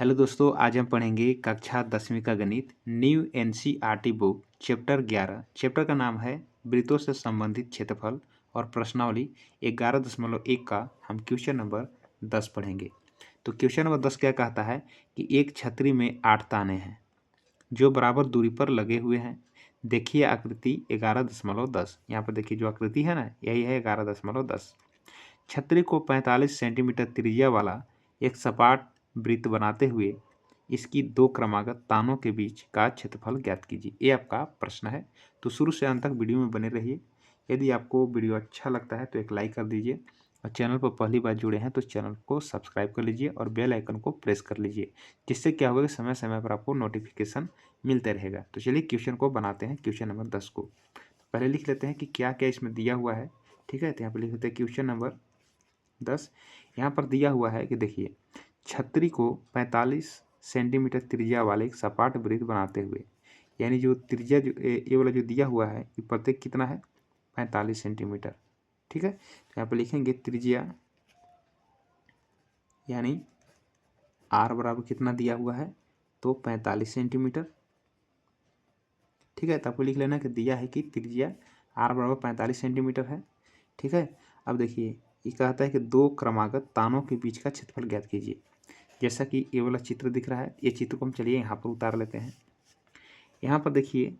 Hello दोस्तों, आज हम पढ़ेंगे कक्षा 10वीं का गणित new NCERT book chapter 11। Chapter का नाम है वृत्तों से संबंधित क्षेत्रफल और प्रश्नावली 11.1 का हम क्वेश्चन नंबर 10 पढ़ेंगे। तो क्वेश्चन नंबर 10 क्या कहता है कि एक छतरी में 8 ताने हैं जो बराबर दूरी पर लगे हुए हैं। देखिए आकृति 11.10। यहाँ पर देखिए जो आकृति है ना, यही है 11.10। छतरी को 45 सेंटीमीटर त्रिज्या वाला एक सपाट वृत्त बनाते हुए इसकी दो क्रमागत तानों के बीच का क्षेत्रफल ज्ञात कीजिए। ये आपका प्रश्न है। तो शुरू से अंत तक वीडियो में बने रहिए। यदि आपको वीडियो अच्छा लगता है तो एक लाइक कर दीजिए और चैनल पर पहली बार जुड़े हैं तो चैनल को सब्सक्राइब कर लीजिए और बेल आइकन को प्रेस कर लीजिए, जिससे क्या होगा कि समय समय पर आपको नोटिफिकेशन मिलते रहेगा। तो चलिए क्वेश्चन को बनाते हैं, क्वेश्चन नंबर 10 को। पहले लिख लेते हैं कि क्या क्या इसमें दिया हुआ है। ठीक है, तो यहाँ पर लिख लेते हैं क्वेश्चन नंबर 10। यहाँ पर दिया हुआ है कि देखिए छतरी को 45 सेंटीमीटर त्रिज्या वाले एक सपाट वृत्त बनाते हुए, यानी जो त्रिज्या जो ये वाला जो दिया हुआ है ये प्रत्येक कितना है 45 सेंटीमीटर। ठीक है, तो यहाँ पर लिखेंगे त्रिज्या यानी आर बराबर कितना दिया हुआ है तो 45 सेंटीमीटर। ठीक है, तो आपको लिख लेना कि दिया है कि त्रिज्या आर बराबर 45 सेंटीमीटर है। ठीक है, अब देखिए ये कहता है कि दो क्रमागत तानों के बीच का क्षेत्रफल ज्ञात कीजिए। जैसा कि ये वाला चित्र दिख रहा है, ये चित्र को हम चलिए यहाँ पर उतार लेते हैं। यहाँ पर देखिए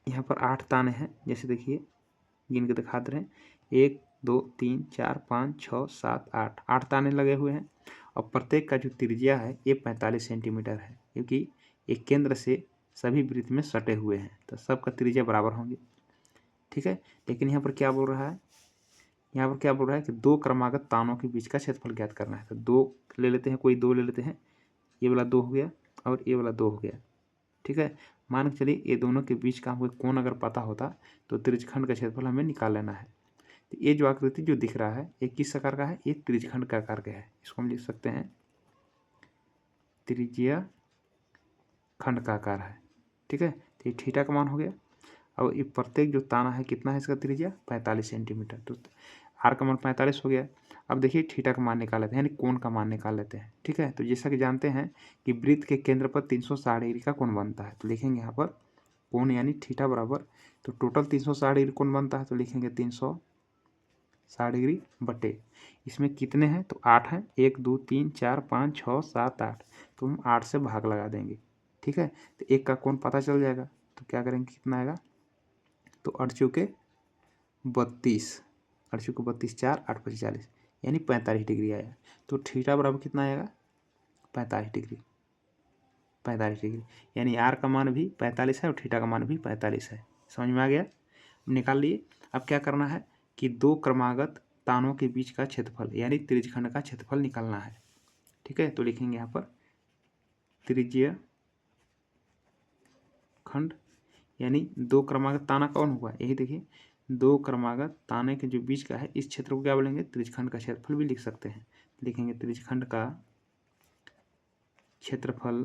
यहाँ पर 8 ताने हैं, जैसे देखिए गिन के दिखा दे रहे हैं 1 2 3 4 5 6 7 8 ताने लगे हुए हैं और प्रत्येक का जो त्रिज्या है ये 45 सेंटीमीटर है, क्योंकि एक केंद्र से सभी वृत्त में सटे हुए हैं तो सबका त्रिज्या बराबर होंगे। ठीक है, लेकिन यहाँ पर क्या बोल रहा है, यहाँ पर क्या बोल रहा है कि दो क्रमागत तानों के बीच का क्षेत्रफल ज्ञात करना है। तो दो ले लेते हैं, कोई दो ले लेते हैं, ये वाला 2 हो गया और ये वाला 2 हो गया। ठीक है, मान के चलिए ये दोनों के बीच का हमको कोण अगर पता होता तो त्रिज्यखंड का क्षेत्रफल हमें निकाल लेना है। तो ये जो आकृति जो दिख रहा है ये किस आकार का है, ये त्रिज्यखंड का आकार का है। इसको हम लिख सकते हैं त्रिज्या खंड का आकार है। ठीक है, तो ये थीटा का मान हो गया और ये प्रत्येक जो ताना है कितना है इसका त्रिज्या 45 सेंटीमीटर। तो आर का मान 45 हो गया। अब देखिए थीटा का मान निकाल लेते हैं, यानी कोण का मान निकाल लेते हैं। ठीक है, तो जैसा कि जानते हैं कि वृत्त के केंद्र पर 360 डिग्री का कोण बनता है, तो लिखेंगे यहाँ पर कोण यानी थीटा बराबर, तो टोटल 360 डिग्री कोण बनता है तो लिखेंगे 360 डिग्री बटे इसमें कितने हैं तो 8 हैं, 1 2 3 4 5 6 7 8, तो हम 8 से भाग लगा देंगे। ठीक है, तो एक का कोण पता चल जाएगा, तो क्या करेंगे कितना आएगा तो 8 चौके 32, 8 चौके 32 4 8 25 40 यानी 45 डिग्री आया। तो थीटा बराबर कितना आएगा 45 डिग्री, 45 डिग्री यानी आर का मान भी 45 है और थीटा का मान भी 45 है। समझ में आ गया, निकाल लिए। अब क्या करना है कि दो क्रमागत तानों के बीच का क्षेत्रफल यानी त्रिज्यखंड का क्षेत्रफल निकालना है। ठीक है, तो लिखेंगे यहाँ पर त्रिज्य खंड यानी दो क्रमागत ताना कौन हुआ, यही देखिए दो क्रमागत ताने के जो बीच का है इस क्षेत्र को क्या बोलेंगे त्रिज्यखंड का क्षेत्रफल भी लिख सकते हैं। लिखेंगे त्रिज्यखंड का क्षेत्रफल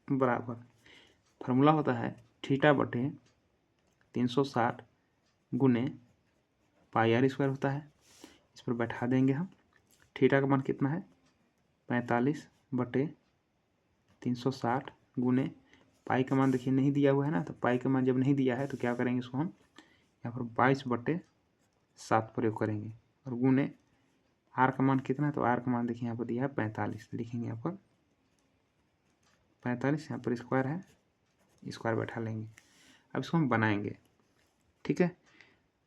बराबर फार्मूला होता है थीटा बटे 360 गुने पाई आर स्क्वायर होता है। इस पर बैठा देंगे हम। थीटा का मान कितना है 45 बटे 360 गुने पाई का मान देखिए नहीं दिया हुआ है ना, तो पाई का मान जब नहीं दिया है तो क्या करेंगे इसको हम यहाँ पर 22/7 प्रयोग करेंगे और गुने आर का मान कितना है तो आर का मान देखिए यहाँ पर दिया है 45, लिखेंगे यहाँ पर 45, यहाँ पर स्क्वायर है स्क्वायर बैठा लेंगे। अब इसको हम बनाएंगे। ठीक है,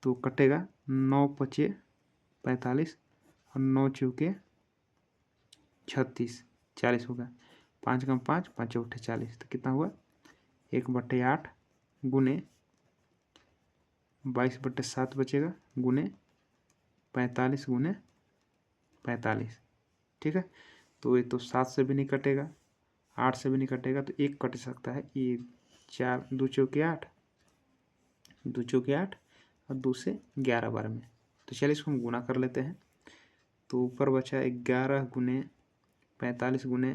तो कटेगा 9 पचे 45 और 9 चौके 36 40 होगा, 5 कम 5 5 चौके 40, तो कितना हुआ 1/8 गुने 22/7 बचेगा गुने 45 गुने 45। ठीक है, तो ये तो 7 से भी नहीं कटेगा, 8 से भी नहीं कटेगा, तो एक कट सकता है ये 4 2 चौके 8 2 चौके 8 और 2 से 11 बार में। तो चलिए इसको हम गुना कर लेते हैं। तो ऊपर बचा 11 गुने 45 गुने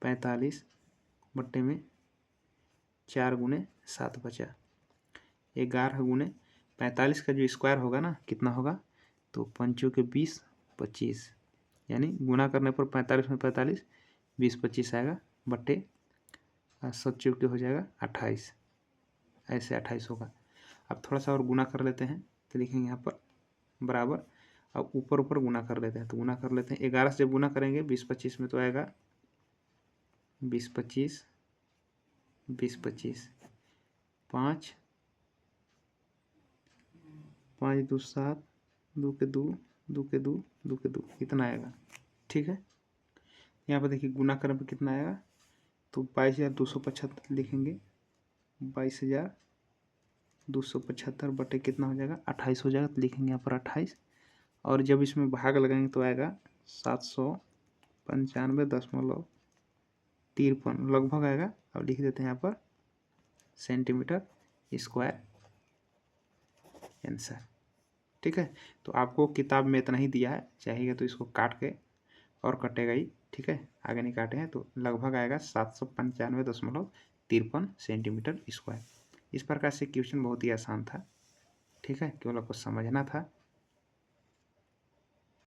45 बट्टे में 4 गुने 7 बचा 11 गुने 45 का जो स्क्वायर होगा ना कितना होगा तो 5 के 20 25 यानी गुना करने पर 45 में 45 20 25 आएगा बट्टे 7 चौके हो जाएगा 28, ऐसे 28 होगा। अब थोड़ा सा और गुना कर लेते हैं तो लिखेंगे यहाँ पर बराबर। अब ऊपर ऊपर गुना कर लेते हैं तो गुना कर लेते हैं 11 से जब गुना करेंगे 20 25 में तो आएगा 20 25 20 25 5 5 2 7 2 के 2 2 के 2 2 के 2 इतना आएगा। ठीक है, यहाँ पर देखिए गुना करने पर कितना आएगा तो 22,275 लिखेंगे। 22,275 बटे कितना हो जाएगा 28 हो जाएगा तो लिखेंगे यहाँ पर 28। और जब इसमें भाग लगाएंगे तो आएगा 795.53 लगभग आएगा। अब लिख देते हैं यहाँ पर सेंटीमीटर स्क्वायर आंसर। ठीक है, तो आपको किताब में इतना ही दिया है, चाहिएगा तो इसको काट के और कटेगा ही। ठीक है, आगे नहीं काटे हैं तो लगभग आएगा 795.53 सेंटीमीटर स्क्वायर। इस प्रकार से क्वेश्चन बहुत ही आसान था। ठीक है, केवल आपको समझना था।